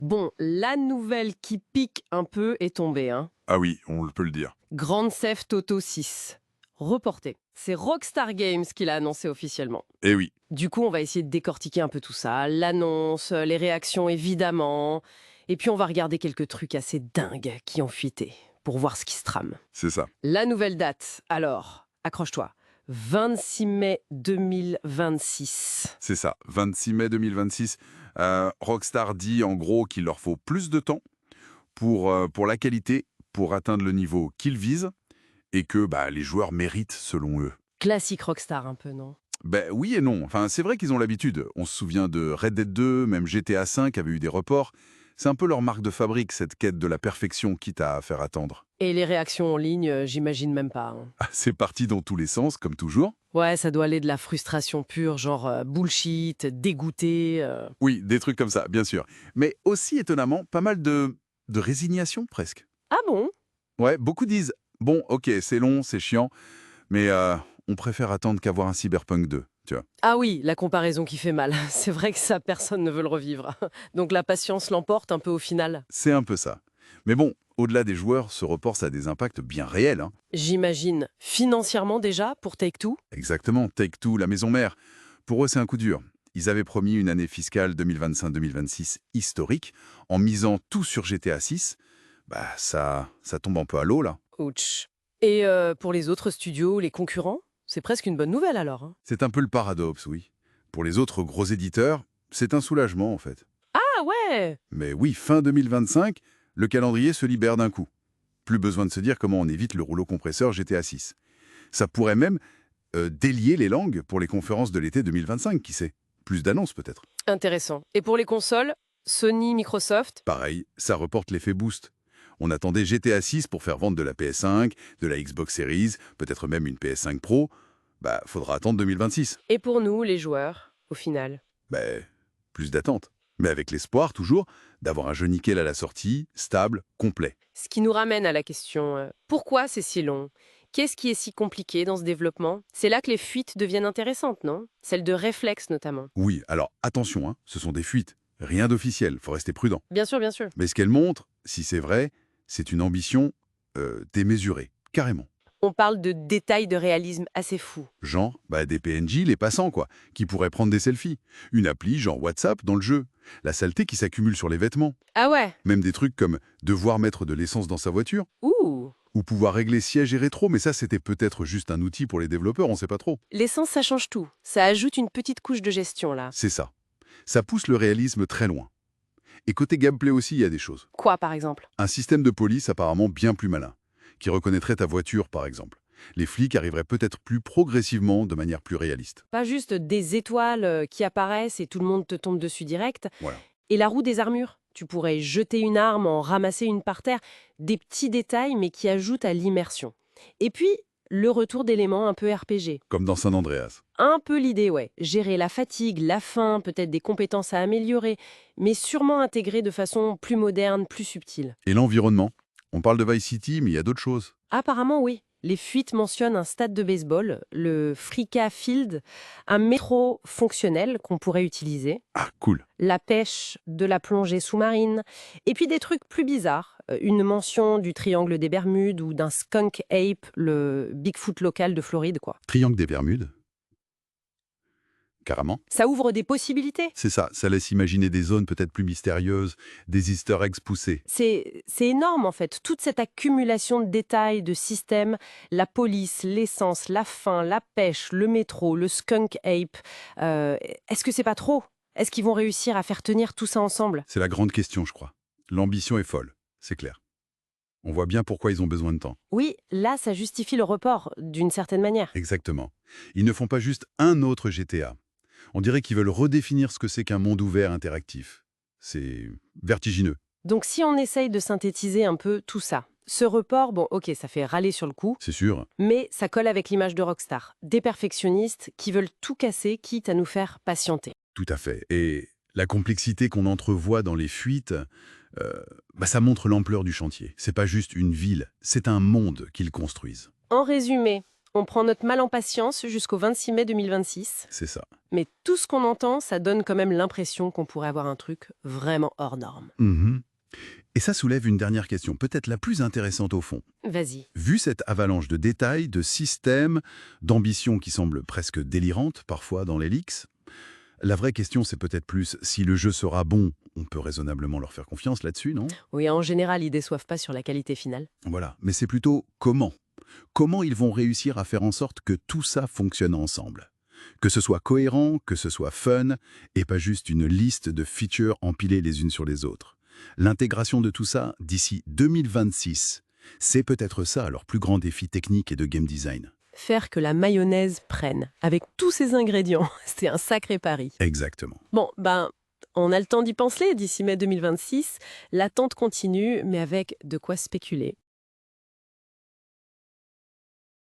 Bon, la nouvelle qui pique un peu est tombée, hein. Ah oui, on peut le dire. Grand Theft Auto 6. Reporté. C'est Rockstar Games qui l'a annoncé officiellement. Eh oui, Du coup, on va essayer de décortiquer un peu tout ça. L'annonce, les réactions évidemment. Et puis on va regarder quelques trucs assez dingues qui ont fuité pour voir ce qui se trame. c'est ça. La nouvelle date, alors, accroche-toi. 26 mai 2026. C'est ça. 26 mai 2026. Rockstar dit en gros qu'il leur faut plus de temps pour la qualité, pour atteindre le niveau qu'ils visent, et que les joueurs méritent selon eux. Classique Rockstar un peu, non? Ben oui et non. Enfin, c'est vrai qu'ils ont l'habitude. On se souvient de Red Dead 2, même GTA 5 avait eu des reports. C'est un peu leur marque de fabrique, cette quête de la perfection, quitte à faire attendre. Et les réactions en ligne, j'imagine même pas, hein. C'est parti dans tous les sens, comme toujours. Ouais, ça doit aller de la frustration pure, genre bullshit, dégoûté. Oui, des trucs comme ça, bien sûr. Mais aussi, étonnamment, pas mal de résignation, presque. Ah bon? Ouais, beaucoup disent, bon, ok, c'est long, c'est chiant, mais on préfère attendre qu'avoir un Cyberpunk 2, tu vois. Ah oui, la comparaison qui fait mal. C'est vrai que ça, personne ne veut le revivre. Donc la patience l'emporte un peu au final. C'est un peu ça. Mais bon, au-delà des joueurs, ce report, ça a des impacts bien réels, hein. J'imagine. Financièrement déjà, pour Take-Two? Exactement, Take-Two, la maison mère. Pour eux, c'est un coup dur. Ils avaient promis une année fiscale 2025-2026 historique, en misant tout sur GTA 6. Ça tombe un peu à l'eau, là. Ouch. Et pour les autres studios, les concurrents? C'est presque une bonne nouvelle alors, hein. C'est un peu le paradoxe, oui. Pour les autres gros éditeurs, c'est un soulagement, en fait. Ah ouais! Mais oui, fin 2025, le calendrier se libère d'un coup. Plus besoin de se dire comment on évite le rouleau compresseur GTA 6. Ça pourrait même délier les langues pour les conférences de l'été 2025, qui sait. Plus d'annonces peut-être. Intéressant. Et pour les consoles, Sony, Microsoft? Pareil, ça reporte l'effet boost. On attendait GTA 6 pour faire vendre de la PS5, de la Xbox Series, peut-être même une PS5 Pro. Faudra attendre 2026. Et pour nous, les joueurs, au final? Plus d'attente. Mais avec l'espoir, toujours, d'avoir un jeu nickel à la sortie, stable, complet. Ce qui nous ramène à la question, pourquoi c'est si long? Qu'est-ce qui est si compliqué dans ce développement? C'est là que les fuites deviennent intéressantes, non? Celles de réflexe notamment. Oui, alors attention, hein, ce sont des fuites. Rien d'officiel, faut rester prudent. Bien sûr, bien sûr. Mais ce qu'elles montrent, si c'est vrai, c'est une ambition démesurée, carrément. On parle de détails de réalisme assez fous. Genre, des PNJ, les passants, quoi, qui pourraient prendre des selfies. Une appli, genre WhatsApp, dans le jeu. La saleté qui s'accumule sur les vêtements. Ah ouais? Même des trucs comme devoir mettre de l'essence dans sa voiture, Ouh! ou pouvoir régler siège et rétro, mais ça, c'était peut-être juste un outil pour les développeurs, on sait pas trop. L'essence, ça change tout. Ça ajoute une petite couche de gestion, là. C'est ça. Ça pousse le réalisme très loin. Et côté gameplay aussi, il y a des choses. Quoi, par exemple? Un système de police apparemment bien plus malin, qui reconnaîtrait ta voiture, par exemple. Les flics arriveraient peut-être plus progressivement, de manière plus réaliste. Pas juste des étoiles qui apparaissent et tout le monde te tombe dessus direct. Voilà. Et la roue des armures. Tu pourrais jeter une arme, en ramasser une par terre. Des petits détails, mais qui ajoutent à l'immersion. Et puis, le retour d'éléments un peu RPG. Comme dans San Andreas. Un peu l'idée, ouais. Gérer la fatigue, la faim, peut-être des compétences à améliorer, mais sûrement intégrées de façon plus moderne, plus subtile. Et l'environnement. On parle de Vice City, mais il y a d'autres choses. Apparemment, oui. Les fuites mentionnent un stade de baseball, le Frika Field, un métro fonctionnel qu'on pourrait utiliser, Ah, cool. la pêche, de la plongée sous-marine, et puis des trucs plus bizarres, une mention du triangle des Bermudes ou d'un skunk ape, le Bigfoot local de Floride, quoi. Triangle des Bermudes. Carrément. Ça ouvre des possibilités. C'est ça laisse imaginer des zones peut-être plus mystérieuses, des easter eggs poussés. C'est énorme en fait, toute cette accumulation de détails, de systèmes, la police, l'essence, la faim, la pêche, le métro, le skunk ape. Est-ce que c'est pas trop? Est-ce qu'ils vont réussir à faire tenir tout ça ensemble? C'est la grande question, je crois. L'ambition est folle, c'est clair. On voit bien pourquoi ils ont besoin de temps. Oui, là ça justifie le report, d'une certaine manière. Exactement. Ils ne font pas juste un autre GTA. On dirait qu'ils veulent redéfinir ce que c'est qu'un monde ouvert interactif. C'est vertigineux. Donc si on essaye de synthétiser un peu tout ça, ce report, bon ok, ça fait râler sur le coup, C'est sûr. mais ça colle avec l'image de Rockstar. Des perfectionnistes qui veulent tout casser, quitte à nous faire patienter. Tout à fait. Et la complexité qu'on entrevoit dans les fuites, ça montre l'ampleur du chantier. C'est pas juste une ville, c'est un monde qu'ils construisent. En résumé, On prend notre mal en patience jusqu'au 26 mai 2026. C'est ça. Mais tout ce qu'on entend, ça donne quand même l'impression qu'on pourrait avoir un truc vraiment hors norme. Mhm. Et ça soulève une dernière question, peut-être la plus intéressante au fond. Vas-y. Vu cette avalanche de détails, de systèmes, d'ambitions qui semblent presque délirantes parfois dans les leaks, la vraie question c'est peut-être plus si le jeu sera bon, on peut raisonnablement leur faire confiance là-dessus, non? Oui, en général, ils déçoivent pas sur la qualité finale. Voilà, mais c'est plutôt comment. Comment ils vont réussir à faire en sorte que tout ça fonctionne ensemble? Que ce soit cohérent, que ce soit fun, et pas juste une liste de features empilées les unes sur les autres. L'intégration de tout ça d'ici 2026, c'est peut-être ça leur plus grand défi technique et de game design. Faire que la mayonnaise prenne, avec tous ces ingrédients, c'est un sacré pari. Exactement. Bon, on a le temps d'y penser d'ici mai 2026. L'attente continue, mais avec de quoi spéculer.